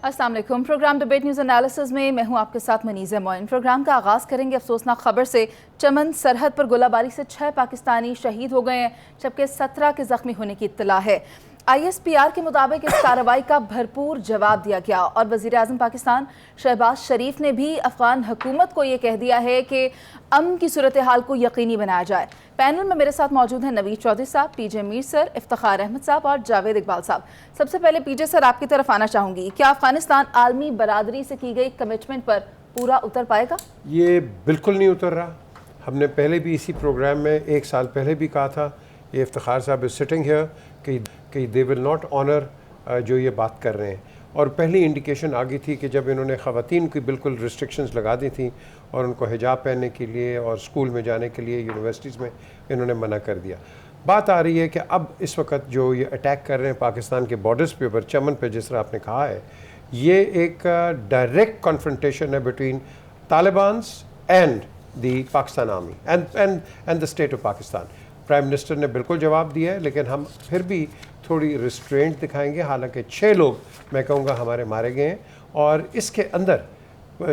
अस्सलाम वालेकुम। Programme debate news analysis में मैं हूं आपके साथ मनीज़ा मोइन। प्रोग्राम का आगाज़ करेंगे अफसोसनाक खबर से। चमन सरहद पर गोलाबारी से 6 पाकिस्तानी शहीद हो गए हैं, जबकि 17 के जख्मी होने की इत्तला है। ISPR के मुताबिक इस कार्रवाई का भरपूर जवाब दिया गया और वज़ीर आज़म पाकिस्तान शहबाज शरीफ ने भी अफगान हुकूमत को ये कह दिया है कि अमन की सूरत हाल को यकीनी बनाया जाए। पैनल में मेरे साथ मौजूद हैं नवीद चौधरी साहब, PJ मीर सर, इफ्तिखार अहमद साहब और जावेद इकबाल साहब। सबसे पहले PJ सर आपकी तरफ आना चाहूँगी, क्या अफगानिस्तान आलमी बरादरी से की गई कमिटमेंट पर पूरा उतर पाएगा? ये बिल्कुल नहीं उतर रहा। हमने पहले भी इसी प्रोग्राम में 1 साल पहले भी कहा था, ये इफ्तिखार साहब इज सिटिंग हियर कि दे विल नॉट ऑनर जो ये बात कर रहे हैं। और पहली इंडिकेशन आ गई थी कि जब इन्होंने ख़वातीन की बिल्कुल रिस्ट्रिक्शंस लगा दी थी और उनको हिजाब पहनने के लिए और स्कूल में जाने के लिए यूनिवर्सिटीज़ में इन्होंने मना कर दिया। बात आ रही है कि अब इस वक्त जो ये अटैक कर रहे हैं पाकिस्तान के बॉर्डर्स पे ऊपर चमन पे, जिस तरह आपने कहा है, ये एक डायरेक्ट कॉन्फ्रंटेशन है between Talibans and the Pakistan army and the state of Pakistan. Prime minister ने बिल्कुल जवाब दिया है, लेकिन हम फिर भी थोड़ी रिस्ट्रेंट दिखाएंगे। हालांकि 6 लोग मैं कहूँगा हमारे मारे गए हैं और इसके अंदर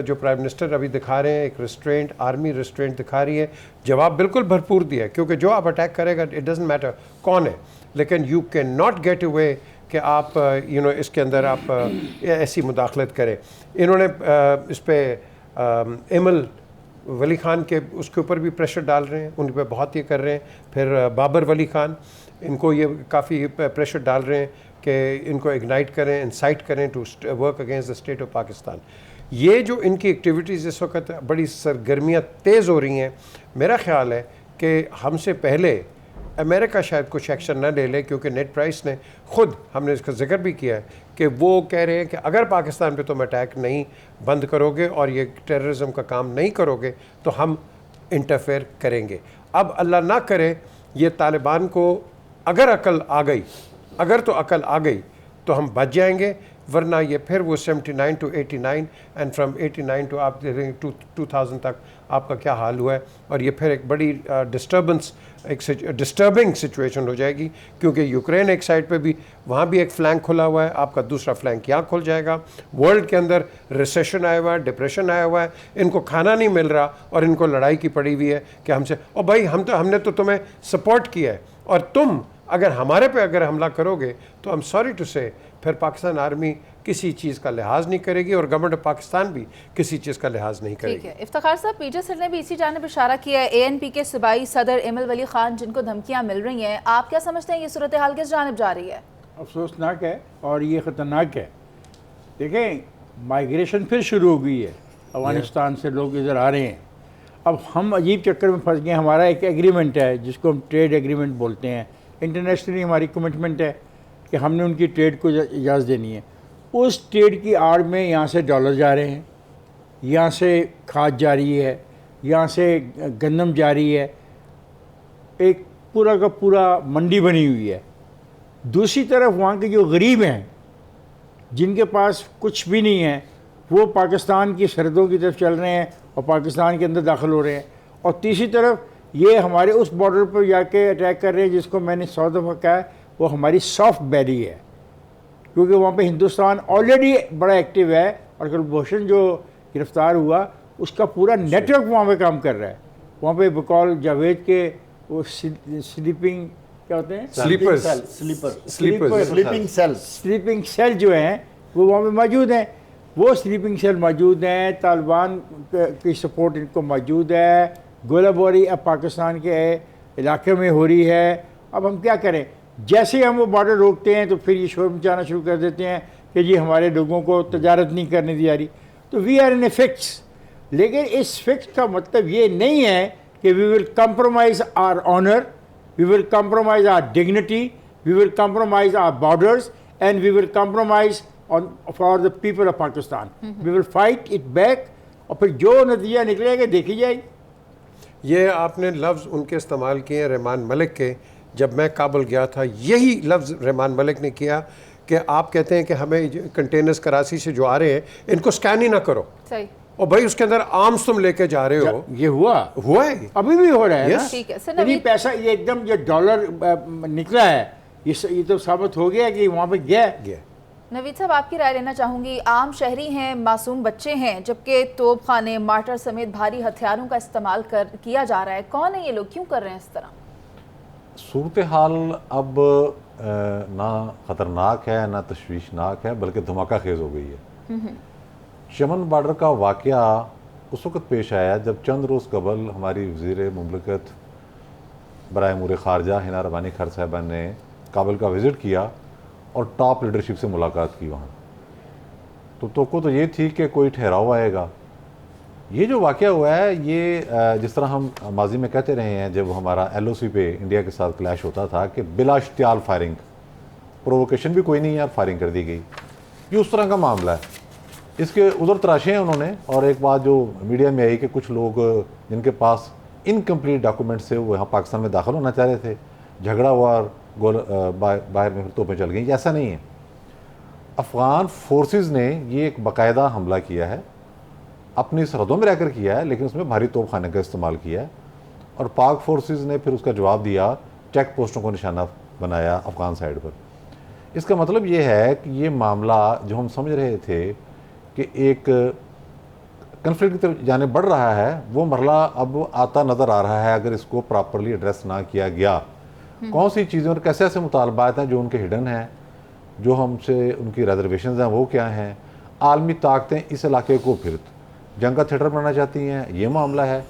जो प्राइम मिनिस्टर अभी दिखा रहे हैं एक रिस्ट्रेंट, आर्मी रिस्ट्रेंट दिखा रही है। जवाब बिल्कुल भरपूर दिया है, क्योंकि जो आप अटैक करेगा इट डजंट मैटर कौन है, लेकिन you can not get away कि आप इसके अंदर आप ऐसी मुदाखलत करें। इन्होंने इस पर एमल वली खान के उसके ऊपर भी प्रेशर डाल रहे हैं, उन पर बहुत ये कर रहे हैं। फिर बाबर वली खान, इनको ये काफ़ी प्रेशर डाल रहे हैं कि इनको इग्नाइट करें, इंसाइट करें to work against the state of Pakistan. ये जो इनकी एक्टिविटीज़ इस वक्त बड़ी सरगर्मियाँ तेज़ हो रही हैं, मेरा ख़्याल है कि हमसे पहले अमेरिका शायद कुछ एक्शन ना ले ले, क्योंकि नेट प्राइस ने ख़ुद, हमने इसका जिक्र भी किया है कि वो कह रहे हैं कि अगर पाकिस्तान पे तुम अटैक नहीं बंद करोगे और ये टेररिज्म का काम नहीं करोगे तो हम इंटरफेयर करेंगे। अब अल्लाह ना करे ये तालिबान को अगर अकल आ गई, अगर तो अकल आ गई तो हम बच जाएंगे, वरना ये फिर वो 79 to 89 एंड फ्रॉम 89 to आप 2000 तक आपका क्या हाल हुआ है। और ये फिर एक बड़ी डिस्टर्बिंग सिचुएशन हो जाएगी, क्योंकि यूक्रेन एक साइड पे भी, वहाँ भी एक फ्लैंक खुला हुआ है, आपका दूसरा फ्लैंक यहाँ खुल जाएगा। वर्ल्ड के अंदर रिसेशन आया हुआ है, डिप्रेशन आया हुआ है, इनको खाना नहीं मिल रहा और इनको लड़ाई की पड़ी हुई है कि हमसे, और भाई हमने तो तुम्हें सपोर्ट किया है और तुम अगर हमारे पे अगर हमला करोगे तो आई एम सॉरी टू से फिर पाकिस्तान आर्मी किसी चीज़ का लिहाज नहीं करेगी और गवर्नमेंट ऑफ पाकिस्तान भी किसी चीज़ का लिहाज नहीं करेगी। ठीक है इफ्तिखार साहब, PJ सर ने भी इसी जानिब इशारा किया है। ANP के सूबाई सदर एमल वली खान जिनको धमकियां मिल रही हैं, आप क्या समझते हैं ये सूरत हाल किस जानिब जा रही है? अफसोसनाक है और ये ख़तरनाक है। देखें, माइग्रेशन फिर शुरू हो गई है, अफगानिस्तान से लोग इधर आ रहे हैं। अब हम अजीब चक्कर में फंस गए। हमारा एक एग्रीमेंट है जिसको हम ट्रेड एग्रीमेंट बोलते हैं, इंटरनेशनली हमारी कमिटमेंट है कि हमने उनकी ट्रेड को इजाज़त देनी है। उस ट्रेड की आड़ में यहाँ से डॉलर जा रहे हैं, यहाँ से खाद जा रही है, यहाँ से गंदम जा रही है, एक पूरा का पूरा मंडी बनी हुई है। दूसरी तरफ वहाँ के जो गरीब हैं, जिनके पास कुछ भी नहीं है, वो पाकिस्तान की सरहदों की तरफ चल रहे हैं और पाकिस्तान के अंदर दाखिल हो रहे हैं। और तीसरी तरफ ये हमारे उस बॉर्डर पर जाके अटैक कर रहे हैं जिसको मैंने 100 दफ़ा कहा है, वो हमारी सॉफ्ट बैरी है, क्योंकि वहाँ पे हिंदुस्तान ऑलरेडी बड़ा एक्टिव है और कुलभूषण जो गिरफ़्तार हुआ उसका पूरा नेटवर्क वहाँ पे काम कर रहा है। वहाँ पे बकौल जावेद के वो स्लीपिंग क्या होते हैं, स्लीपिंग सेल जो हैं वो वहाँ पे मौजूद हैं। वो स्लीपिंग सेल मौजूद हैं, तालिबान की सपोर्ट इनको मौजूद है। गोलाबारी अब पाकिस्तान के इलाके में हो रही है। अब हम क्या करें? जैसे हम वो बॉर्डर रोकते हैं तो फिर ये शोर मचाना शुरू कर देते हैं कि जी हमारे लोगों को तजारत नहीं करने दी जा रही। तो we are in a fix. लेकिन इस फिक्स का मतलब ये नहीं है कि we will compromise our honour, we will compromise our dignity, we will compromise our borders and we will compromise on for the people of Pakistan. We will fight it back और फिर जो नतीजा निकलेगा देखी जाएगी। ये आपने लफ्ज़ उनके इस्तेमाल किए रहमान मलिक के, जब मैं काबुल गया था यही लफ्ज़ रहमान मलिक ने किया कि आप कहते हैं कि हमें कंटेनर्स कराची से जो आ रहे हैं इनको स्कैन ही ना करो। सही। और भाई उसके अंदर आर्म्स तुम लेके जा रहे हो। ये हुआ है, अभी भी हो रहा है ना? ठीक है सर, यदि पैसा ये एकदम जो डॉलर निकला है, ये तो साबित हो गया कि वहाँ पे गया। नवीद साहब, आपकी राय लेना चाहूँगी। आम शहरी हैं, मासूम बच्चे हैं, जबकि तोप खाने, मार्टर समेत भारी हथियारों का इस्तेमाल किया जा रहा है। कौन है ये लोग, क्यों कर रहे हैं इस तरह? सूरत हाल अब ना ख़तरनाक है ना तशवीशनाक है, बल्कि धमाका खेज़ हो गई है। चमन बॉर्डर का वाक़या उस वक़्त पेश आया जब चंद रोज़ कबल हमारी वज़ीर मुमलिकत बराए अमूर ख़ारजा हिना रबानी खान साहिबा ने काबुल का विज़िट किया और टॉप लीडरशिप से मुलाकात की वहाँ। तो ये थी कि कोई ठहराव आएगा। ये जो वाक़या हुआ है, ये जिस तरह हम माजी में कहते रहे हैं जब हमारा LOC पे इंडिया के साथ क्लैश होता था कि बिला इश्तियाल फायरिंग, प्रोवोकेशन भी कोई नहीं है, फायरिंग कर दी गई। ये उस तरह का मामला है। इसके उधर तराशे हैं उन्होंने। और एक बात जो मीडिया में आई कि कुछ लोग जिनके पास इनकम्प्लीट डॉक्यूमेंट से वो यहाँ पाकिस्तान में दाखिल होना चाह रहे थे, झगड़ा हुआ और बाहर में फिर तोपें चल गई। ऐसा नहीं है। अफ़गान फोर्सेस ने ये एक बाकायदा हमला किया है, अपनी सरहदों में रहकर किया है, लेकिन उसमें भारी तोप खाने का इस्तेमाल किया है। और पाक फोर्सेस ने फिर उसका जवाब दिया, चेक पोस्टों को निशाना बनाया अफ़गान साइड पर। इसका मतलब ये है कि ये मामला जो हम समझ रहे थे कि एक कन्फ्लिक्ट की तरफ जाने बढ़ रहा है, वो मरला अब आता नज़र आ रहा है अगर इसको प्रॉपरली एड्रेस ना किया गया। कौन सी चीज़ें और कैसे ऐसे मुतालबात हैं जो उनके हिडन हैं, जो हमसे उनकी रिजर्वेशन हैं वो क्या हैं। आलमी ताकतें इस इलाके को फिर जंग का थिएटर बनाना चाहती हैं, ये मामला है।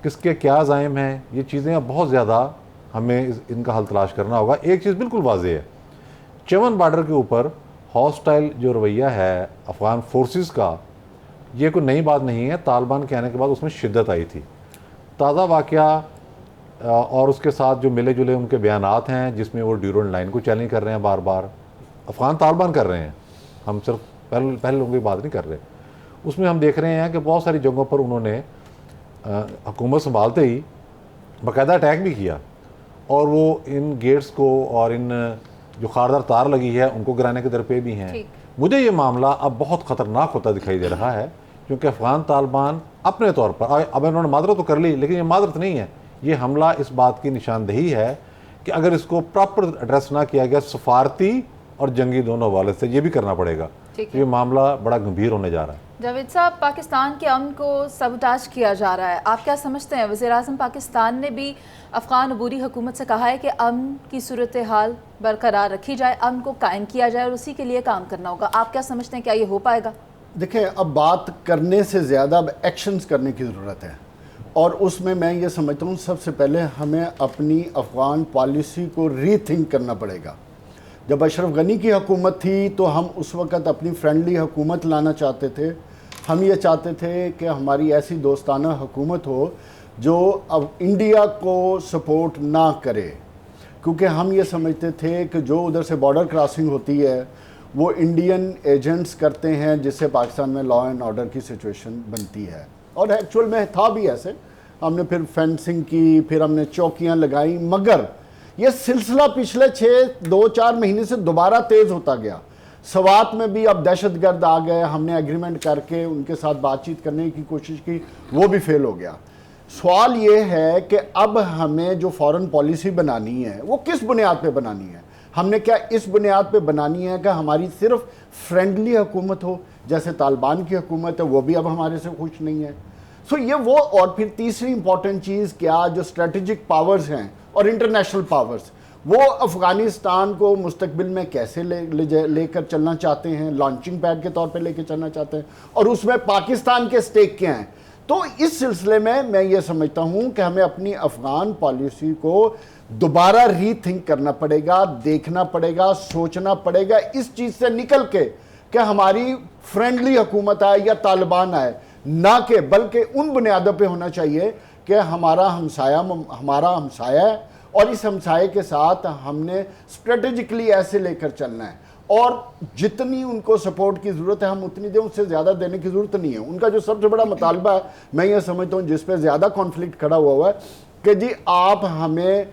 किसके क्या ज़ाइम हैं, ये चीज़ें अब बहुत ज़्यादा हमें इनका हल तलाश करना होगा। एक चीज़ बिल्कुल वाज़ेह है, चमन बॉर्डर के ऊपर हॉस्टाइल जो रवैया है अफ़गान फोर्सेस का, ये कोई नई बात नहीं है। तालिबान के आने के बाद उसमें शिद्दत आई थी। ताज़ा वाक़या और उसके साथ जो मिले जुले उनके बयानात हैं जिसमें वो ड्यूरेंट लाइन को चैलेंज कर रहे हैं, बार बार अफ़गान तालिबान कर रहे हैं, हम सिर्फ पहले लोगों की बात नहीं कर रहे। उसमें हम देख रहे हैं कि बहुत सारी जगहों पर उन्होंने हुकूमत संभालते ही बाकायदा अटैक भी किया और वो इन गेट्स को और इन जो खारदार तार लगी है उनको गिराने के दरपे भी हैं। मुझे ये मामला अब बहुत ख़तरनाक होता दिखाई दे रहा है, क्योंकि अफ़गान तालिबान अपने तौर पर अब इन्होंने मादरत तो कर ली, लेकिन ये मादरत नहीं है, ये हमला इस बात की निशानदेही है कि अगर इसको प्रॉपर एड्रेस ना किया गया सफारती और जंगी दोनों हवाले से, ये भी करना पड़ेगा। तो ये मामला बड़ा गंभीर होने जा रहा है। जावेद साहब, पाकिस्तान के अमन को सबटाज किया जा रहा है, आप क्या समझते हैं? वज़ीर-ए-आज़म पाकिस्तान ने भी अफ़गान अबूरी हुकूमत से कहा है कि अमन की सूरत हाल बरकरार रखी जाए, अमन को कायम किया जाए और उसी के लिए काम करना होगा। आप क्या समझते हैं, क्या ये हो पाएगा? देखें, अब बात करने से ज़्यादा अब एक्शंस करने की ज़रूरत है, और उसमें मैं ये समझता हूँ सबसे पहले हमें अपनी अफ़गान पॉलिसी को रीथिंक करना पड़ेगा। जब अशरफ गनी की हुकूमत थी तो हम उस वक़्त अपनी फ्रेंडली हुकूमत लाना चाहते थे। हम ये चाहते थे कि हमारी ऐसी दोस्ताना हुकूमत हो जो अब इंडिया को सपोर्ट ना करे, क्योंकि हम ये समझते थे कि जो उधर से बॉर्डर क्रॉसिंग होती है वो इंडियन एजेंट्स करते हैं, जिससे पाकिस्तान में लॉ एंड ऑर्डर की सिचुएशन बनती है। और एक्चुअल में था भी ऐसे। हमने फिर फेंसिंग की, फिर हमने चौकियां लगाई, मगर ये सिलसिला पिछले 2-4 महीने से दोबारा तेज़ होता गया। सवात में भी अब दहशतगर्द आ गए, हमने एग्रीमेंट करके उनके साथ बातचीत करने की कोशिश की, वो भी फेल हो गया। सवाल ये है कि अब हमें जो फॉरेन पॉलिसी बनानी है वो किस बुनियाद पे बनानी है। हमने क्या इस बुनियाद पे बनानी है कि हमारी सिर्फ फ्रेंडली हुकूमत हो, जैसे तालिबान की हुकूमत है, वो भी अब हमारे से खुश नहीं है। सो ये वो, और फिर तीसरी इंपॉर्टेंट चीज़ क्या, जो स्ट्रेटेजिक पावर्स हैं और इंटरनेशनल पावर्स, वो अफ़गानिस्तान को मुस्तकबिल में कैसे लेकर चलना चाहते हैं, लॉन्चिंग पैड के तौर पे लेकर चलना चाहते हैं, और उसमें पाकिस्तान के स्टेक क्या हैं। तो इस सिलसिले में मैं ये समझता हूँ कि हमें अपनी अफ़गान पॉलिसी को दोबारा रीथिंक करना पड़ेगा, देखना पड़ेगा, सोचना पड़ेगा, इस चीज़ से निकल के कि हमारी फ्रेंडली हुकूमत आए या तालिबान आए, ना कि बल्कि उन बुनियादों पे होना चाहिए कि हमारा हमसाया है और इस हमसाये के साथ हमने स्ट्रेटेजिकली ऐसे लेकर चलना है, और जितनी उनको सपोर्ट की ज़रूरत है हम उतनी दें, उससे ज़्यादा देने की ज़रूरत नहीं है। उनका जो सबसे बड़ा मुतालबा है, मैं ये समझता हूँ जिस पे ज़्यादा कॉन्फ्लिक्ट खड़ा हुआ है कि जी आप हमें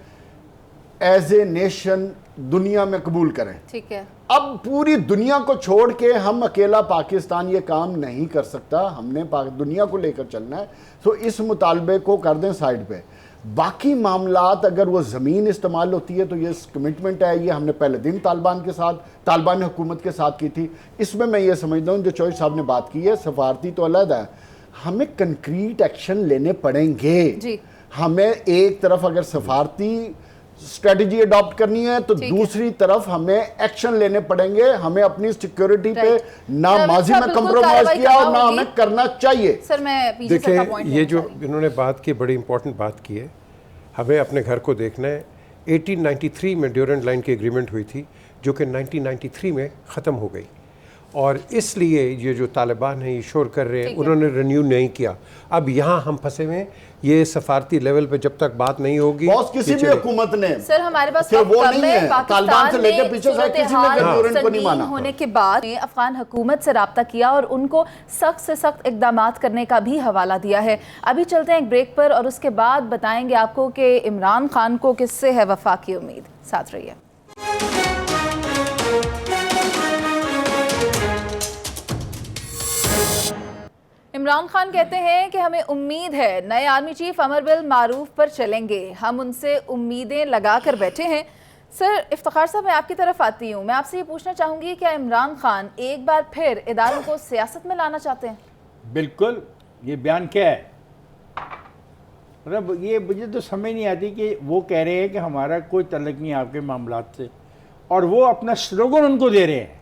एज ए नेशन दुनिया में कबूल करें। ठीक है, अब पूरी दुनिया को छोड़ के हम अकेला पाकिस्तान ये काम नहीं कर सकता, हमने दुनिया को लेकर चलना है। तो इस मुतालबे को कर दें साइड पे। बाकी मामलात अगर वो ज़मीन इस्तेमाल होती है तो ये कमिटमेंट है, ये हमने पहले दिन तालिबान हुकूमत के साथ की थी। इसमें मैं ये समझता हूँ जो चौधरी साहब ने बात की है, सफारती तो अलग है, हमें कंक्रीट एक्शन लेने पड़ेंगे जी। हमें एक तरफ अगर सफारती स्ट्रेटजी अडॉप्ट करनी है तो दूसरी तरफ हमें एक्शन लेने पड़ेंगे। हमें अपनी सिक्योरिटी पे ना माजी में कंप्रोमाइज किया और ना हमें करना चाहिए। सर मैं देखिए ये जो इन्होंने बात की बड़ी इंपॉर्टेंट बात की है, हमें अपने घर को देखना है। 1893 में ड्यूरेंट लाइन की एग्रीमेंट हुई थी जो कि 1993 में ख़त्म हो गई, और इसलिए ये जो तालिबान है ये शोर कर रहे हैं, उन्होंने रिन्यू नहीं किया। अब यहाँ हम फंसे हुए हैं, ये सफारती लेवल पे जब तक बात नहीं होगी बॉस किसी भी हुकूमत ने सर हमारे पास वो नहीं है, तालिबान से लेकर पीछे से किसी ने ड्यूरेंट को नहीं माना। होने के बाद अफगान हुकूमत से राब्ता किया और उनको सख्त से सख्त इकदाम करने का भी हवाला दिया है। अभी चलते हैं एक ब्रेक पर और उसके बाद बताएंगे आपको कि इमरान खान को किससे है वफा की उम्मीद। साथ रहिए। इमरान खान कहते हैं कि हमें उम्मीद है नए आर्मी चीफ अमर बिल मारूफ पर चलेंगे, हम उनसे उम्मीदें लगा कर बैठे हैं। सर इफ्तिखार साहब मैं आपकी तरफ आती हूँ, मैं आपसे ये पूछना चाहूँगी क्या इमरान खान एक बार फिर इदारों को सियासत में लाना चाहते हैं? बिल्कुल। ये बयान क्या है, मतलब ये मुझे तो समझ नहीं आती कि वो कह रहे हैं कि हमारा कोई तल्लुक नहीं आपके मामलात से, और वो अपना स्लोगन उनको दे रहे हैं।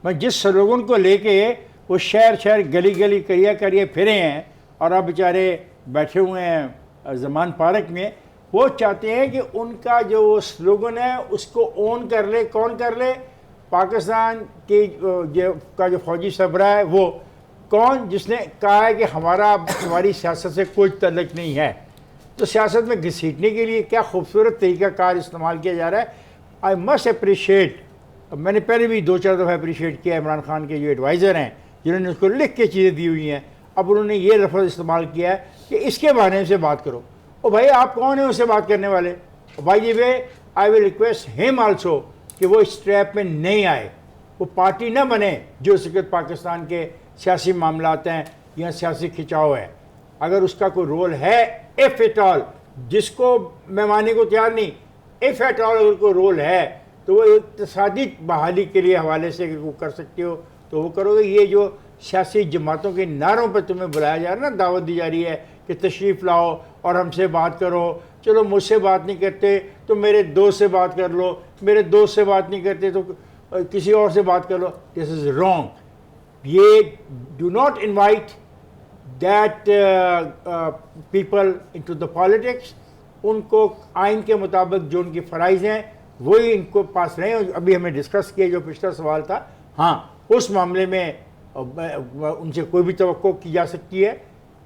मैं जिस स्लोगन को लेके वो शहर शहर गली गली करिया करिए फिरे हैं और अब बेचारे बैठे हुए हैं ज़मान पार्क में, वो चाहते हैं कि उनका जो स्लोगन है उसको ओन कर ले। कौन कर ले? पाकिस्तान के जो फौजी सरबरा है वो कौन, जिसने कहा है कि हमारी सियासत से कोई तल्लुक नहीं है। तो सियासत में घसीटने के लिए क्या खूबसूरत तरीक़ाकार इस्तेमाल किया जा रहा है। आई मस्ट अप्रिशिएट, मैंने पहले भी 2-4 दफ़ा अप्रिशिएट किया इमरान खान के जो एडवाइज़र हैं जिन्होंने उसको लिख के चीज़ें दी हुई हैं। अब उन्होंने ये लफ्ज़ इस्तेमाल किया है कि इसके बारे में से बात करो। ओ भाई आप कौन है उससे बात करने वाले? भाई ये वे I will request him also कि वो इस ट्रैप में नहीं आए, वो पार्टी ना बने जो इस वक्त पाकिस्तान के सियासी मामलात हैं या सियासी खिंचाव है। अगर उसका कोई रोल है इफ़ एट ऑल, जिसको मैं मानने को तैयार नहीं, इफ़ एट ऑल अगर कोई रोल है तो वो इक़्तिसादी बहाली के लिए हवाले से अगर वो कर सकते हो तो वो करोगे। ये जो सियासी जमातों के नारों पर तुम्हें बुलाया जा रहा है ना, दावत दी जा रही है कि तशरीफ़ लाओ और हमसे बात करो, चलो मुझसे बात नहीं करते तो मेरे दोस्त से बात कर लो, मेरे दोस्त से बात नहीं करते तो किसी और से बात कर लो। This is wrong. ये do not invite that people into the politics. उनको आइन के मुताबिक जो उनकी फ़राइज़ हैं वही इनको पास रहे। अभी हमने डिस्कस किया जो पिछला सवाल था, हाँ उस मामले में उनसे कोई भी तवक्को की जा सकती है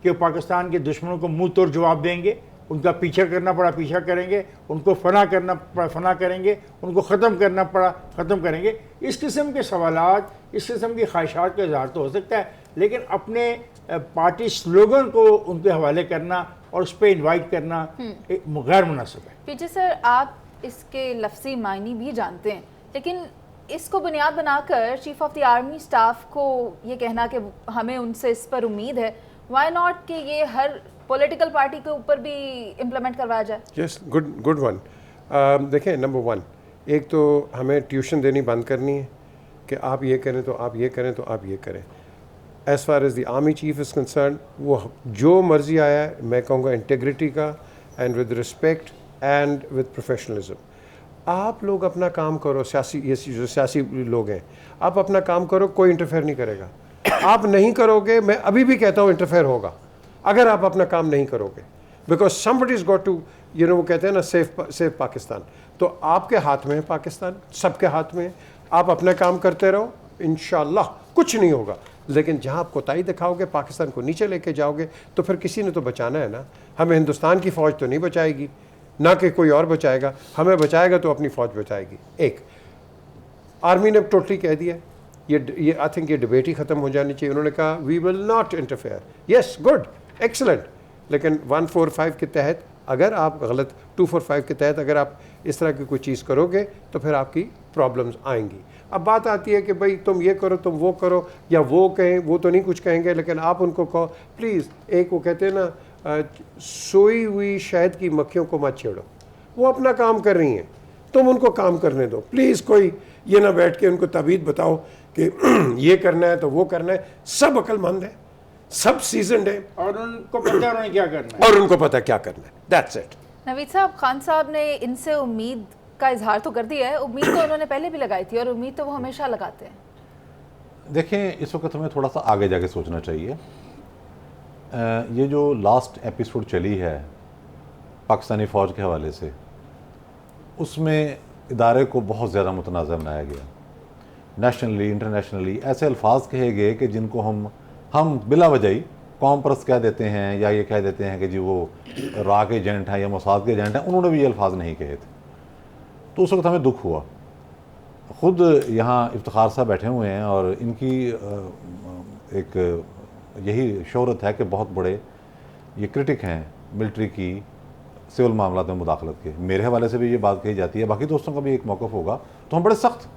कि पाकिस्तान के दुश्मनों को मुंह तोड़ जवाब देंगे, उनका पीछा करना पड़ा पीछा करेंगे, उनको फना करना पड़ा फना करेंगे, उनको ख़त्म करना पड़ा ख़त्म करेंगे। इस किस्म के सवालात, इस किस्म की ख्वाहिशात का इजहार तो हो सकता है, लेकिन अपने पार्टी स्लोगन को उनके हवाले करना और उस पर इन्वाइट करना गैर मुनासिब है। पीछे सर आप इसके लफ्ज़ी मायने भी जानते हैं, लेकिन इसको बुनियाद बनाकर chief of the army staff को ये कहना कि हमें उनसे इस पर उम्मीद है, व्हाई नॉट कि ये हर पॉलिटिकल पार्टी के ऊपर भी इम्प्लीमेंट करवाया जाए? Yes, good one. देखें, नंबर 1 एक तो हमें ट्यूशन देनी बंद करनी है कि आप ये करें तो आप ये करें तो आप ये करें। As far as the army chief is concern, वो जो मर्ज़ी आया है, मैं कहूँगा इंटेग्रिटी का and with respect and with professionalism. आप लोग अपना काम करो, सियासी ये जो सियासी लोग हैं, आप अपना काम करो, कोई इंटरफेयर नहीं करेगा। आप नहीं करोगे, मैं अभी भी कहता हूँ इंटरफेयर होगा अगर आप अपना काम नहीं करोगे, because somebody is got to वो कहते हैं ना सेफ पाकिस्तान। तो आपके हाथ में है पाकिस्तान, सबके हाथ में है। आप अपना काम करते रहो, इंशाल्लाह कुछ नहीं होगा। लेकिन जहाँ आप कोताही दिखाओगे, पाकिस्तान को नीचे लेके जाओगे, तो फिर किसी ने तो बचाना है ना। हमें हिंदुस्तान की फ़ौज तो नहीं बचाएगी, ना कि कोई और बचाएगा। हमें बचाएगा तो अपनी फ़ौज बचाएगी। एक आर्मी ने टोटली कह दिया, ये आई थिंक ये डिबेट ही ख़त्म हो जानी चाहिए। उन्होंने कहा we will not interfere. Yes, good, excellent. लेकिन 145 के तहत अगर आप गलत 245 के तहत अगर आप इस तरह की कोई चीज़ करोगे तो फिर आपकी प्रॉब्लम्स आएंगी। अब बात आती है कि भाई तुम ये करो, तुम वो करो, या वो कहें, वो तो नहीं कुछ कहेंगे, लेकिन आप उनको कहो प्लीज़। एक वो कहते हैं ना सोई हुई शहद की मक्खियों को मत छेड़ो, वो अपना काम कर रही हैं, तुम उनको काम करने दो। प्लीज़ कोई ये ना बैठ के उनको तबीयत बताओ कि ये करना है तो वो करना है। सब अक्लमंद है, सब सीजनड है, और उनको पता है उन्हें क्या करना है। और उनको पता क्या करना है। That's it. नवीद साहब, खान साहब ने इनसे उम्मीद का इजहार तो कर दिया है, उम्मीद तो उन्होंने पहले भी लगाई थी और उम्मीद तो वो हमेशा लगाते हैं। देखें, इस वक्त हमें थोड़ा सा आगे जाके सोचना चाहिए। ये जो लास्ट एपिसोड चली है पाकिस्तानी फ़ौज के हवाले से, उसमें इदारे को बहुत ज़्यादा मुतनाज़ बनाया गया। नेशनली इंटरनेशनली ऐसे अल्फाज कहे गए कि जिनको हम बिला वजह कौम परस्त कह देते हैं, या ये कह देते हैं कि जी वो रा के एजेंट हैं या मोसाद के एजेंट हैं। उन्होंने भी ये अल्फाज नहीं कहे थे। तो उस वक्त हमें दुख हुआ। ख़ुद यहाँ इफ्तिखार साहब बैठे हुए हैं और इनकी एक यही शोहरत है कि बहुत बड़े ये क्रिटिक हैं मिलिट्री की सिविल मामलात में मुदाखलत के। मेरे हवाले से भी ये बात कही जाती है, बाकी दोस्तों का भी एक मौक़िफ़ होगा। तो हम बड़े सख्त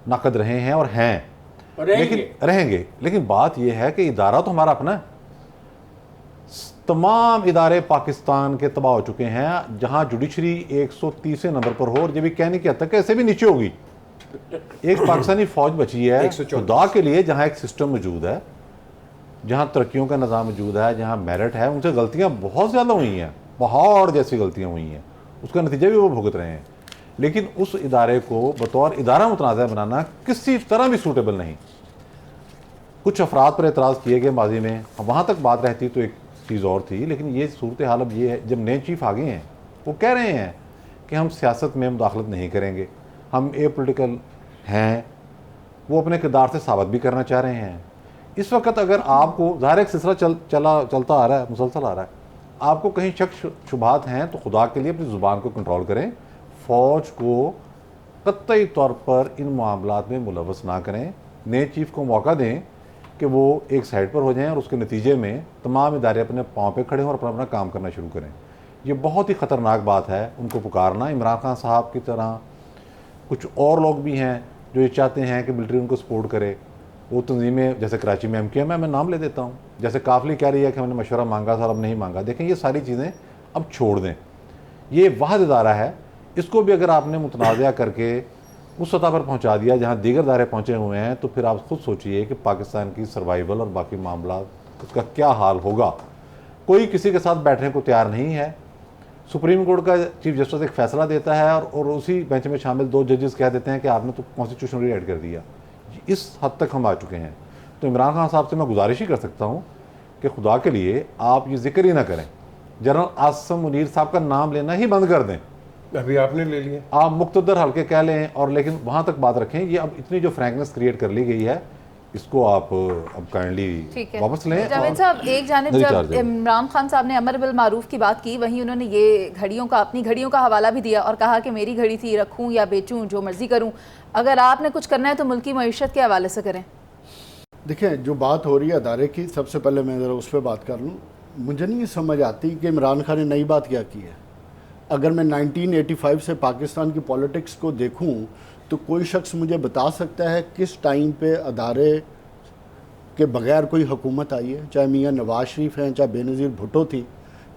नाकद रहे हैं और हैं, लेकिन रहेंगे। लेकिन बात यह है कि इदारा तो हमारा अपना है। तमाम इदारे पाकिस्तान के तबाह हो चुके हैं, जहां जुडिशरी 130वें नंबर पर हो, और ये भी कहने की हद तक ऐसे भी नीचे होगी। एक पाकिस्तानी फ़ौज बची है खुदा के लिए, जहां एक सिस्टम मौजूद है, जहां तरक्कियों का निज़ाम मौजूद है, जहां मेरिट है। उनसे गलतियां बहुत ज़्यादा हुई हैं, पहाड़ जैसी गलतियां हुई हैं, उसका नतीजा भी वो भुगत रहे हैं। लेकिन उस इदारे को बतौर इदारा मुतनाज़ा बनाना किसी तरह भी सूटेबल नहीं। कुछ अफराद पर एतराज़ किए गए माजी में, वहाँ तक बात रहती तो एक चीज़ और थी। लेकिन ये सूरत हाल अब ये है, जब नए चीफ आ गए हैं, वो कह रहे हैं कि हम सियासत में मुदाखलत नहीं करेंगे, हम ए पोलिटिकल हैं। वो अपने किरदार से साबित भी करना चाह रहे हैं। इस वक्त अगर आपको ज़ाहिर एक सिलसिला चलता आ रहा है, मुसलसल आ रहा है, आपको कहीं शक शुबात हैं तो खुदा के लिए अपनी ज़ुबान को कंट्रोल करें। फ़ौज को कतई तौर पर इन मामलात में मुलव्वस ना करें। नए चीफ को मौका दें कि वो एक साइड पर हो जाएं और उसके नतीजे में तमाम इदारे अपने पाँव पे खड़े हों और अपना अपना काम करना शुरू करें। ये बहुत ही ख़तरनाक बात है उनको पुकारना। इमरान खान साहब की तरह कुछ और लोग भी हैं जो ये चाहते हैं कि मिलिट्री उनको सपोर्ट करे। वो तंजीमें जैसे कराची में MKM है, मैं नाम ले देता हूँ, जैसे काफली कह रही है कि हमने मशवरा मांगा था और अब नहीं मांगा। देखें, ये सारी चीज़ें अब छोड़ दें। ये वाहिद इदारा है, इसको भी अगर आपने मुतनाज़ा करके उस सतह पर पहुँचा दिया जहाँ दीगर इदारे पहुँचे हुए हैं, तो फिर आप खुद सोचिए कि पाकिस्तान की सर्वाइवल और बाकी मामला उसका क्या हाल होगा। कोई किसी के साथ बैठने को तैयार नहीं है। सुप्रीम कोर्ट का चीफ जस्टिस एक फ़ैसला देता है और उसी बेंच में शामिल 2 जजेस कह देते हैं कि आपने तो कॉन्स्टिट्यूशन रीराइट कर दिया। इस हद तक हम आ चुके हैं। तो इमरान खान साहब से मैं गुजारिश ही कर सकता हूँ कि खुदा के लिए आप ये जिक्र ही ना करें। जनरल आसिम मुनीर साहब का नाम लेना ही बंद कर दें। अभी आपने ले लिया, आप मुक्तदर हल्के कह लें, और लेकिन वहाँ तक बात रखें। ये अब इतनी जो फ्रैंकनेस क्रिएट कर ली गई है, इसको आप अब काइंडली वापस लें। जावेद साहब, एक जानिब जब इमरान खान साहब ने अमर बिल मारूफ की बात की, वहीं उन्होंने ये अपनी घड़ियों का हवाला भी दिया और कहा कि मेरी घड़ी थी, रखूं या बेचूं, जो मर्जी करूं। अगर आपने कुछ करना है तो मुल्की मईशत के हवाले से करें। देखिए, जो बात हो रही है अदारे की, सबसे पहले मैं ज़रा उस पर बात कर लूँ। मुझे नहीं समझ आती कि इमरान खान ने नई बात क्या की है। अगर मैं 1985 से पाकिस्तान की पॉलिटिक्स को देखूं तो कोई शख्स मुझे बता सकता है किस टाइम पे अदारे के बगैर कोई हुकूमत आई है, चाहे मियाँ नवाज शरीफ हैं, चाहे बेनज़ीर भुट्टो थी,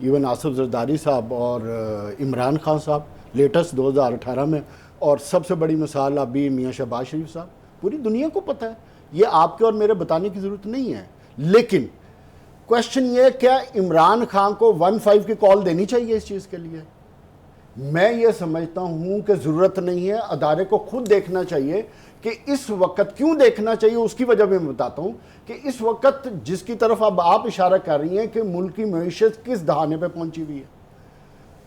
इवन आसिफ जरदारी साहब और इमरान खान साहब लेटेस्ट 2018 में, और सबसे बड़ी मिसाल अभी मियाँ शहबाज शरीफ साहब। पूरी दुनिया को पता है, ये आपके और मेरे बताने की ज़रूरत नहीं है। लेकिन क्वेश्चन ये है, क्या इमरान खान को 15 की कॉल देनी चाहिए इस चीज़ के लिए? मैं ये समझता हूँ कि ज़रूरत नहीं है। अदारे को खुद देखना चाहिए कि इस वक्त क्यों देखना चाहिए, उसकी वजह भी मैं बताता हूँ कि इस वक्त जिसकी तरफ अब आप इशारा कर रही हैं कि मुल्क की मईशत किस दहाने पे पहुंची हुई है,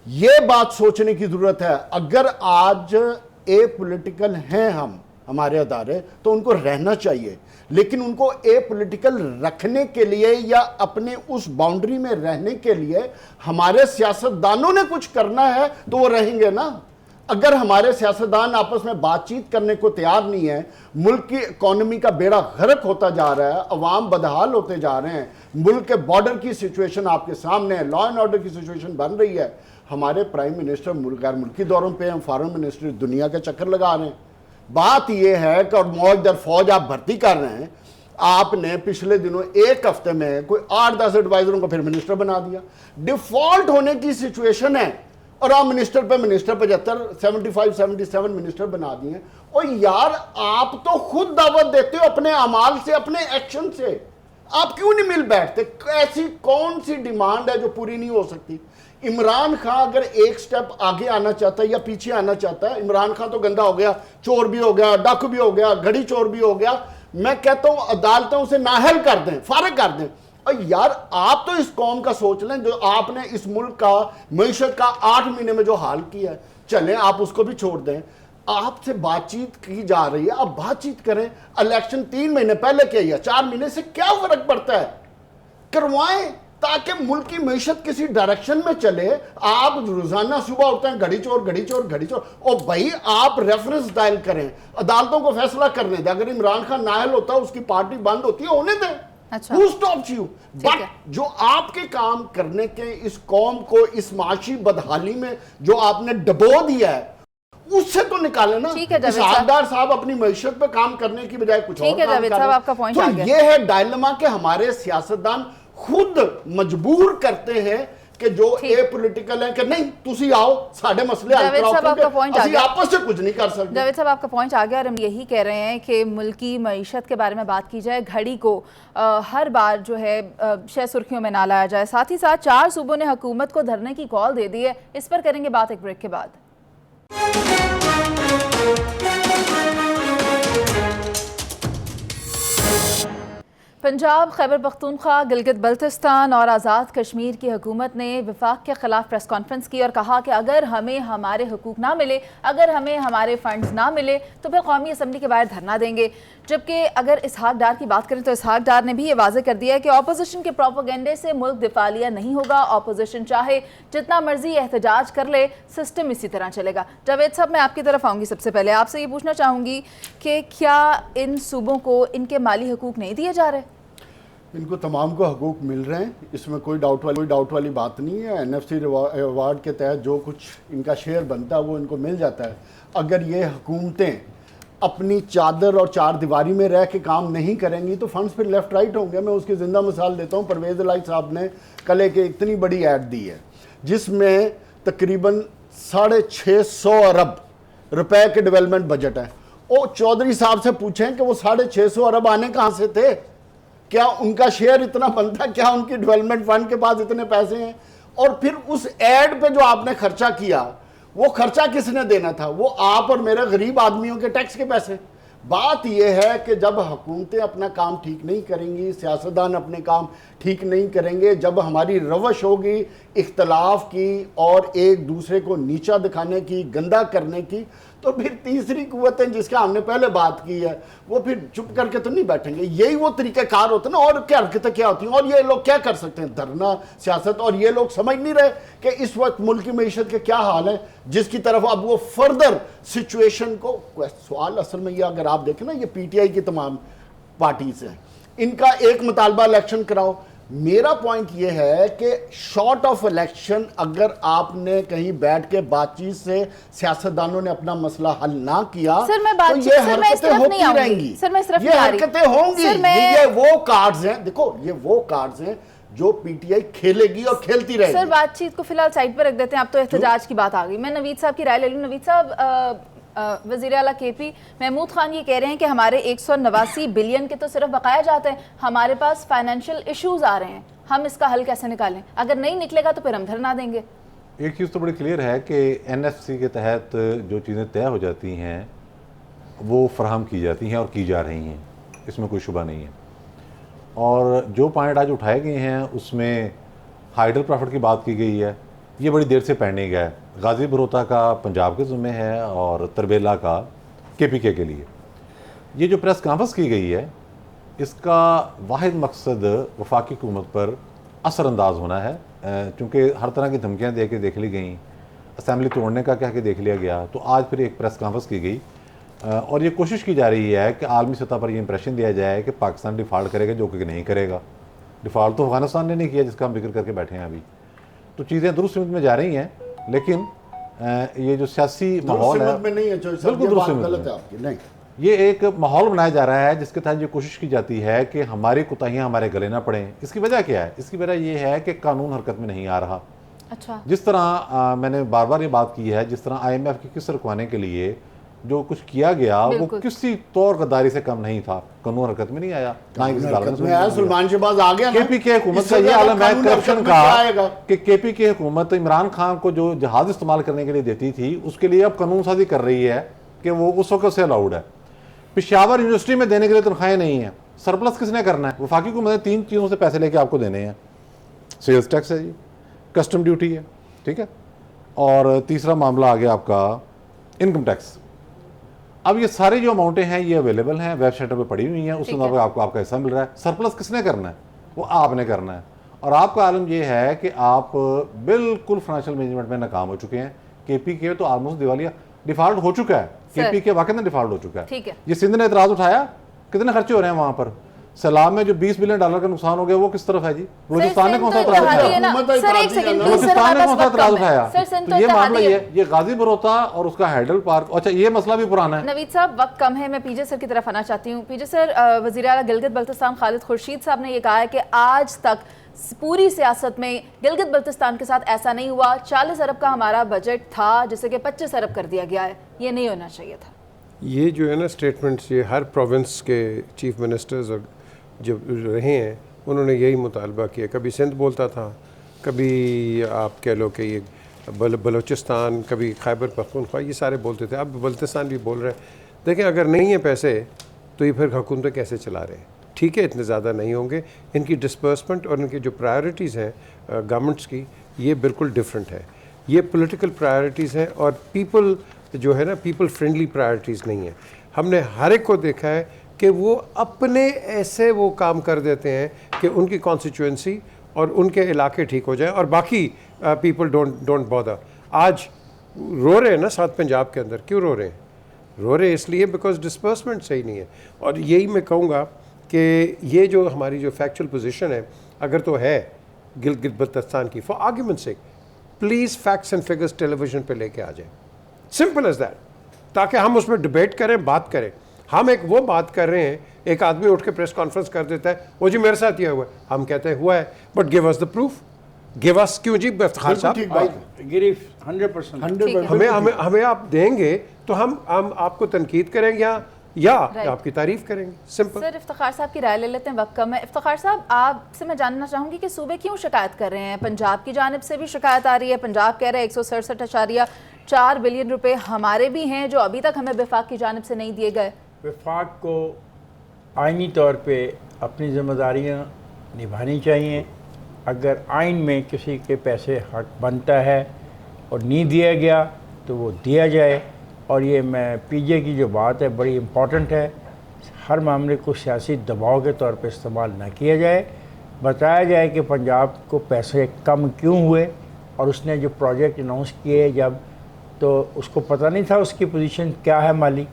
ये बात सोचने की ज़रूरत है। अगर आज ए पोलिटिकल हैं हमारे अदारे, तो उनको रहना चाहिए, लेकिन उनको ए पोलिटिकल रखने के लिए या अपने उस बाउंड्री में रहने के लिए हमारे सियासतदानों ने कुछ करना है तो वो रहेंगे ना। अगर हमारे सियासतदान आपस में बातचीत करने को तैयार नहीं है, मुल्क की इकॉनमी का बेड़ा गर्क होता जा रहा है, अवाम बदहाल होते जा रहे हैं, मुल्क के बॉर्डर की सिचुएशन आपके सामने है, लॉ एंड ऑर्डर की सिचुएशन बन रही है, हमारे प्राइम मिनिस्टर गैर मुल्की दौरों पे हैं, फॉरेन मिनिस्टर दुनिया के चक्कर लगा रहे हैं। बात यह है कि और मौजूदा फौज आप भर्ती कर रहे हैं, आपने पिछले दिनों एक हफ्ते में कोई 8-10 एडवाइजरों को फिर मिनिस्टर बना दिया। डिफॉल्ट होने की सिचुएशन है और आप मिनिस्टर 75, 77 मिनिस्टर बना दिए। और यार आप तो खुद दावत देते हो अपने अमाल से, अपने एक्शन से, आप क्यों नहीं मिल बैठते? ऐसी कौन सी डिमांड है जो पूरी नहीं हो सकती? इमरान खान अगर एक स्टेप आगे आना चाहता है या पीछे आना चाहता है, इमरान खान तो गंदा हो गया, चोर भी हो गया, डाकू भी हो गया, घड़ी चोर भी हो गया, मैं कहता हूं अदालतें उसे नाअहल कर दें, फारिग कर दें। और यार आप तो इस कौम का सोच लें जो आपने इस मुल्क का मईशत का 8 महीने में जो हाल किया है, चलें आप उसको भी छोड़ दें। आपसे बातचीत की जा रही है, आप बातचीत करें। इलेक्शन 3 महीने पहले किया, 4 महीने से क्या फर्क पड़ता है? करवाएं ताकि मुल्क की मईशत किसी डायरेक्शन में चले। आप रोजाना सुबह उठते हैं घड़ी चोर घड़ी चोर घड़ी चोर। और भाई आप रेफरेंस दायर करें, अदालतों को फैसला करने दें। अगर इमरान खान नाअहल होता है, उसकी पार्टी बंद होती है, होने दें। अच्छा। Who stops you? बट जो आपके काम करने के इस कौम को इस माशी बदहाली में जो आपने डबो दिया है, उससे तो निकाले ना। ठीक है जावेद सरदार साहब अपनी मईशत पे काम करने की बजाय कुछ और ठीक है काम जावेद कर साहब, रहे हैं। आपका पॉइंट तो आ गया। ये है डायलेमा कि हमारे सियासतदान खुद मजबूर करते हैं कि जो ए पॉलिटिकल है कि नहीं तुसी आओ साढ़े मसले हल जावेद कराओ, साहब, आपका क्योंकि पॉइंट आ असी गया। आपस से कुछ नहीं कर सकते। जावेद साहब आपका पॉइंट आ गया और हम यही कह रहे हैं कि मुल्क की मईशत के बारे में बात की जाए, घड़ी को हर बार जो है शायद सुर्खियों में ना लाया जाए। साथ ही साथ 4 सूबों ने हुकूमत को धरने की कॉल दे दी है। इस पर करेंगे बात एक ब्रेक के बाद। पंजाब, खैबर पख्तूनख्वा, गिलगित बल्तिस्तान और आज़ाद कश्मीर की हुकूमत ने वफाक के खिलाफ प्रेस कॉन्फ्रेंस की और कहा कि अगर हमें हमारे हुकूक ना मिले, अगर हमें हमारे फंड्स ना मिले तो फिर कौमी असम्बली के बाहर धरना देंगे। जबकि अगर इसहाक डार की बात करें तो इसहाक डार ने भी ये वाज़ेह कर दिया है कि अपोजिशन के प्रोपेगेंडे से मुल्क दिफालिया नहीं होगा। अपोजिशन चाहे जितना मर्जी एहतजाज कर ले, सिस्टम इसी तरह चलेगा। जावेद साहब मैं आपकी तरफ आऊँगी। सबसे पहले आपसे ये पूछना चाहूँगी कि क्या इन सूबों को इनके माली हकूक नहीं दिए जा रहे? इनको तमाम को हकूक मिल रहे हैं, इसमें कोई डाउट वाली बात नहीं है। NFC अवार्ड के तहत जो कुछ इनका शेयर बनता है वो इनको मिल जाता है। अगर ये हुकूमतें अपनी चादर और चार दीवारी में रह के काम नहीं करेंगी तो फंड्स फिर लेफ्ट राइट होंगे। मैं उसकी ज़िंदा मिसाल देता हूँ। परवेज़ इलाही साहब ने कल एक इतनी बड़ी ऐड दी है जिसमें तकरीबन 650 अरब रुपए के डेवलपमेंट बजट है। और चौधरी साहब से पूछें कि वो 650 अरब आने कहाँ से थे? क्या उनका शेयर इतना बनता? क्या उनकी डेवलपमेंट फंड के पास इतने पैसे हैं? और फिर उस एड पे जो आपने खर्चा किया वो खर्चा किसने देना था? वो आप और मेरे गरीब आदमियों के टैक्स के पैसे। बात यह है कि जब हुकूमतें अपना काम ठीक नहीं करेंगी, सियासतदान अपने काम ठीक नहीं करेंगे, जब हमारी रवश होगी इख्तलाफ की और एक दूसरे को नीचा दिखाने की, गंदा करने की, तो फिर तीसरी कुव्वतें जिसका हमने पहले बात की है वो फिर चुप करके तो नहीं बैठेंगे। यही वो तरीक़ाकार होता है ना। और क्या हरकतें क्या होती हैं और ये लोग क्या कर सकते हैं? धरना, सियासत। और ये लोग समझ नहीं रहे कि इस वक्त मुल्क की मईशत के क्या हाल है, जिसकी तरफ अब वो फर्दर सिचुएशन को। सवाल असल में ये अगर आप देखें ना, ये PTI की तमाम पार्टीज हैं, इनका एक मुतालबा इलेक्शन कराओ। मेरा पॉइंट ये है कि शॉर्ट ऑफ इलेक्शन अगर आपने कहीं बैठ के बातचीत से सियासतदानों ने अपना मसला हल ना किया सर, मैं तो ये हरकतें होती रहेंगी। सर, मैं सिर्फ ये हरकतें होंगी। ये वो कार्ड्स हैं, देखो ये वो कार्ड्स हैं जो PTI खेलेगी और खेलती रहेगी। सर बातचीत को फिलहाल साइड पर रख देते हैं। अब तो एहतजाज की बात आ गई। मैं नवीद साहब की राय ले लूँ। नवीद साहब, वज़ीर आला KP महमूद खान ये कह रहे हैं कि हमारे 189 बिलियन के तो सिर्फ बकाया जाते हैं, हमारे पास फाइनेंशियल इश्यूज आ रहे हैं, हम इसका हल कैसे निकालें? अगर नहीं निकलेगा तो फिर हम धरना देंगे। एक चीज़ तो बड़ी क्लियर है कि NFC के तहत जो चीज़ें तय हो जाती हैं वो फराहम की जाती हैं और की जा रही हैं, इसमें कोई शुबा नहीं है। और जो पॉइंट आज उठाए गए हैं उसमें हाइडल प्रॉफिट की बात की गई है, ये बड़ी देर से पेंडिंग है। गाजी बरोता का पंजाब के ज़िम्मे है और तरबेला का KPK के लिए। ये जो प्रेस कॉन्फ्रेंस की गई है इसका वाहिद मकसद वफाकी हुकूमत पर असरअंदाज होना है, चूँकि हर तरह की धमकियाँ दे के देख ली गई, असम्बली तोड़ने का कह के देख लिया गया, तो आज फिर एक प्रेस कॉन्फ्रेंस की गई और ये कोशिश की जा रही है कि आलमी सतह पर ये इंप्रेशन दिया जाए कि पाकिस्तान डिफ़ॉल्ट करेगा, जो कि नहीं करेगा। डिफ़ॉल्ट तो अफगानिस्तान ने नहीं किया जिसका हम जिक्र करके बैठे हैं अभी। तो चीज़ें दुरुस्त सिमत में जा रही हैं, लेकिन ये जो सियासी माहौल है में नहीं है, बिल्कुल दुरुस्त गलत है आपकी। नहीं, ये एक माहौल बनाया जा रहा है जिसके तहत ये कोशिश की जाती है कि हमारी कोताहियाँ हमारे गले ना पड़ें। इसकी वजह क्या है? इसकी वजह ये है कि कानून हरकत में नहीं आ रहा। अच्छा, जिस तरह मैंने बार बार ये बात की है, जिस तरह IMF की किस्त रुकवाने के लिए जो कुछ किया गया वो किसी तौर गद्दारी से कम नहीं था। कानून हरकत में नहीं आया, ना ही किसी अदालत में आया। सलमान शहबाज आ गया ना, KPK हुकूमत का ये आलम है करप्शन का कि KPK हुकूमत इमरान खान को जो जहाज इस्तेमाल करने के लिए देती थी उसके लिए अब कानून साजी कर रही है कि वो उस वक्त से अलाउड है। पेशावर यूनिवर्सिटी में देने के लिए तनख्वाहें नहीं है, सरप्लस किसने करना है? वफाकी हुकूमत ने 3 चीज़ों से पैसे लेके आपको देने हैं। सेल्स टैक्स है जी, कस्टम ड्यूटी है, ठीक है, और तीसरा मामला आ गया आपका इनकम टैक्स। अब ये सारे जो अमाउंटें हैं ये अवेलेबल हैं, वेबसाइटों पे पड़ी हुई हैं, उस मुताबिक आपको आपका हिस्सा मिल रहा है। सरप्लस किसने करना है? वो आपने करना है। और आपका आलम ये है कि आप बिल्कुल फाइनेंशियल मैनेजमेंट में नाकाम हो चुके हैं। KPK तो ऑलमोस्ट दिवालिया डिफॉल्ट हो चुका है, KPK वाकई डिफॉल्ट हो चुका है। ये सिंध ने एतराज उठाया, कितने खर्चे हो रहे हैं वहां पर? सैलाब में जो $20 बिलियन का नुकसान हो गया वो किस तरफ है जी? बलूचिस्तान ने कौन सा एतराज उठाया? बलूचिस्तान ने कौन सा एतराज उठाया? तो ये मामला ये गाजी बरोता और उसका हैडल पार्क। अच्छा, ये मसला भी पुराना है। नवीद साहब, वक्त कम है, मैं पीजे सर की तरफ आना चाहती हूँ। पीजे सर, वज़ीर आला गिलगित बल्तिस्तान खालिद खुर्शीद साहब ने ये कहा है कि आज तक पूरी सियासत में गिलगित बल्तिस्तान के साथ ऐसा नहीं हुआ। 40 अरब का हमारा बजट था जिसे कि 25 अरब कर दिया गया है, ये नहीं होना चाहिए था। ये जो है ना स्टेटमेंट्स, ये हर प्रोविंस के चीफ मिनिस्टर्स और जो रहे हैं उन्होंने यही मुतालबा किया। कभी सिंध बोलता था, कभी आप कह लो कि ये बलूचिस्तान, कभी खैबर पख्तूनख्वा, ये सारे बोलते थे। अब बल्तिस्तान भी बोल रहे हैं। देखें, अगर नहीं है पैसे तो ये फिर हुकूमतें कैसे चला रहे हैं? ठीक है, इतने ज़्यादा नहीं होंगे। इनकी डिस्पर्समेंट और इनकी जो प्रायोरिटीज़ हैं गवर्नमेंट्स की, ये बिल्कुल डिफरेंट है। ये पॉलिटिकल प्रायोरिटीज़ हैं और पीपल जो है ना, पीपल फ्रेंडली प्रायोरिटीज़ नहीं है। हमने हर एक को देखा है कि वो अपने ऐसे वो काम कर देते हैं कि उनकी कॉन्स्टिट्यूएंसी और उनके इलाके ठीक हो जाए और बाकी पीपल डोंट बॉदर। आज रो रहे हैं ना साउथ पंजाब के अंदर, क्यों रो रहे हैं? रो रहे इसलिए बिकॉज डिस्पर्समेंट सही नहीं है। और यही मैं कहूँगा कि ये जो हमारी जो फैक्चुअल पोजीशन है, अगर तो है गिलगित बल्तिस्तान की, for argument sake please facts and figures television पे लेके आ जाए, सिंपल एज दैट, ताकि हम उसमें डिबेट करें, बात करें। हम एक वो बात कर रहे हैं, एक आदमी उठ के प्रेस कॉन्फ्रेंस कर देता है, वो जी मेरे साथ ये हुआ है, हम कहते हैं हुआ है, but give us the proof, give us. क्यों जी इफ्तिखार साहब? 100% हमें आप देंगे तो हम आपको तनकीद करेंगे या आपकी तारीफ करेंगे, सिंपल। सर, इफ्तिखार साहब की राय ले लेते हैं, वक्त कम है। इफ्तिखार साहब, आपसे मैं जानना चाहूँगी कि सूबे क्यों शिकायत कर रहे हैं? पंजाब की जानिब से भी शिकायत आ रही है। पंजाब कह रहे हैं 167.4 बिलियन रुपए हमारे भी हैं जो अभी तक हमें वफाक की जानिब से नहीं दिए गए। वफाक को आइनी तौर पे अपनी ज़िम्मेदारियाँ निभानी चाहिए। अगर आइन में किसी के पैसे हक बनता है और नहीं दिया गया तो वो दिया जाए। और ये मैं पीजे की जो बात है बड़ी इम्पॉर्टेंट है, हर मामले को सियासी दबाव के तौर पे इस्तेमाल ना किया जाए। बताया जाए कि पंजाब को पैसे कम क्यों हुए और उसने जो प्रोजेक्ट अनाउंस किए जब, तो उसको पता नहीं था उसकी पोजीशन क्या है माली,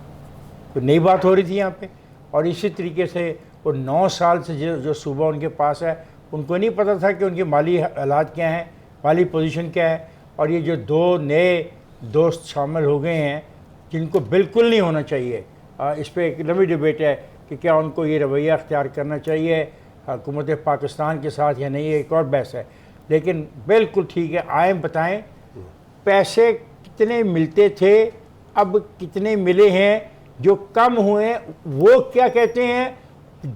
तो नई बात हो रही थी यहाँ पे। और इसी तरीके से वो 9 साल से जो सूबा उनके पास है उनको नहीं पता था कि उनके माली हालात क्या हैं, माली पोजीशन क्या है। और ये जो 2 नए दोस्त शामिल हो गए हैं जिनको बिल्कुल नहीं होना चाहिए, इस पर एक लंबी डिबेट है कि क्या उनको ये रवैया अख्तियार करना चाहिए हुकूमत पाकिस्तान के साथ या नहीं, एक और बहस है। लेकिन बिल्कुल ठीक है, आए बताएं पैसे कितने मिलते थे, अब कितने मिले हैं, जो कम हुए वो क्या कहते हैं।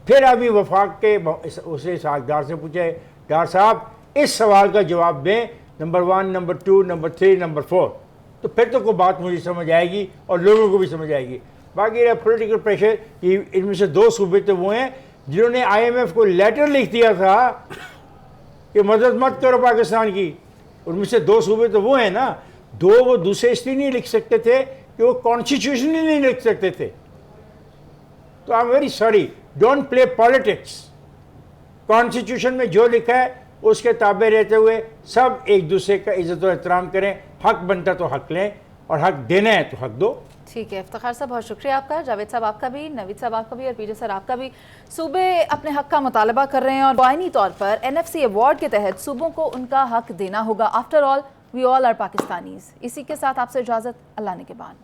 फिर अभी वफाक के उसे सागदार से पूछे, डार साहब इस सवाल का जवाब दें, नंबर 1, नंबर 2, नंबर 3, नंबर 4, तो फिर तो कोई बात मुझे समझ आएगी और लोगों को भी समझ आएगी। बाकी रहा पॉलिटिकल प्रेशर कि इनमें से 2 सूबे तो वो हैं जिन्होंने IMF को लेटर लिख दिया था कि मदद मत करो पाकिस्तान की। उनमें से 2 सूबे तो वो हैं ना, 2 वो दूसरे इसलिए नहीं लिख सकते थे कि वो कॉन्स्टिट्यूशन ही नहीं लिख सकते थे। तो I am very sorry, don't play politics. Constitution में जो लिखा है उसके ताबे रहते हुए सब एक दूसरे का इज्जत और एहतराम करें। हक बनता तो हक लें और हक देना है तो हक दो। ठीक है, इफ्तिखार साहब बहुत शुक्रिया आपका, जावेद साहब आपका भी, नवीद साहब आपका भी और पीजे सर आपका भी। सूबे अपने हक का मुतालबा कर रहे हैं और आईनी तौर पर NFC अवार्ड के तहत सूबों को उनका हक देना होगा। After all we all are Pakistanis. इसी के साथ आपसे इजाज़त, अल्लाह ने के बाद।